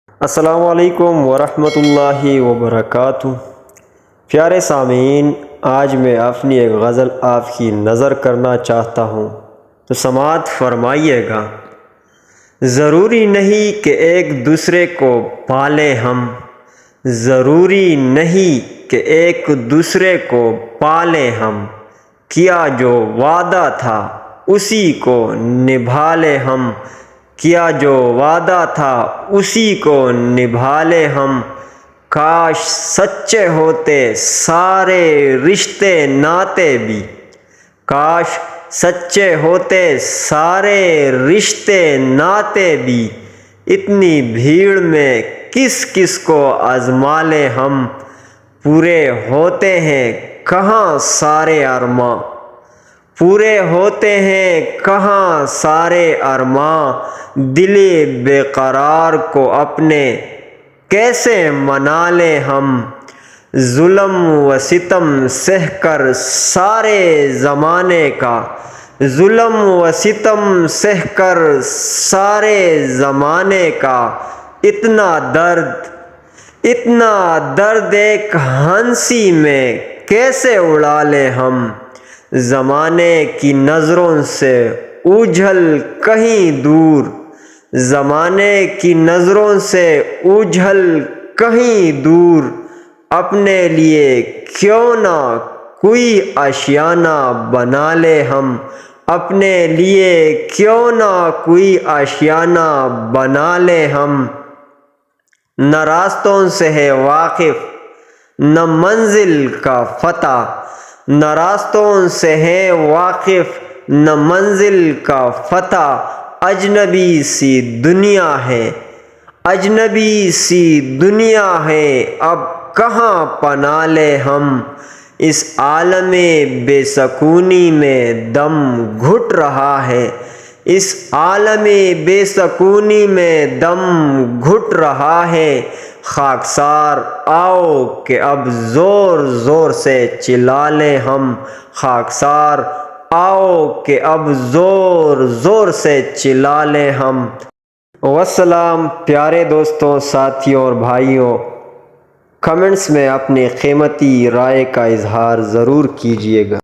السلام علیکم ورحمۃ اللہ وبرکاتہ۔ پیارے سامعین، آج میں اپنی ایک غزل آپ کی نظر کرنا چاہتا ہوں، تو سماعت فرمائیے گا۔ ضروری نہیں کہ ایک دوسرے کو پالیں ہم، ضروری نہیں کہ ایک دوسرے کو پالیں ہم، کیا جو وعدہ تھا اسی کو نبھا لیں ہم، کیا جو وعدہ تھا اسی کو نبھا لیں ہم۔ کاش سچے ہوتے سارے رشتے ناتے بھی، کاش سچے ہوتے سارے رشتے ناتے بھی، اتنی بھیڑ میں کس کس کو آزما لیں ہم۔ پورے ہوتے ہیں کہاں سارے ارماں، پورے ہوتے ہیں کہاں سارے ارماں، دل بے قرار کو اپنے کیسے منا لیں ہم۔ ظلم و ستم سہ کر سارے زمانے کا، ظلم و ستم سہ کر سارے زمانے کا، اتنا درد ایک ہنسی میں کیسے اڑا لیں ہم۔ زمانے کی نظروں سے اوجھل کہیں دور، زمانے کی نظروں سے اوجھل کہیں دور، اپنے لیے کیوں نہ کوئی آشیانہ بنا لیں ہم، اپنے لیے کیوں نہ کوئی آشیانہ بنا لیں ہم۔ نہ راستوں سے ہے واقف نہ منزل کا فتیٰ، نہ راستوں سے ہے واقف نہ منزل کا فتیٰ، اجنبی سی دنیا ہے، اجنبی سی دنیا ہے، اب کہاں پناہ لیں ہم۔ اس عالم بے سکونی میں دم گھٹ رہا ہے، اس عالم بے سکونی میں دم گھٹ رہا ہے، خاکسار آؤ کہ اب زور زور سے چلا لیں ہم، خاکسار آؤ کہ اب زور زور سے چلا لیں ہم۔ والسلام۔ پیارے دوستوں، ساتھیوں اور بھائیوں، کمنٹس میں اپنی قیمتی رائے کا اظہار ضرور کیجیے گا۔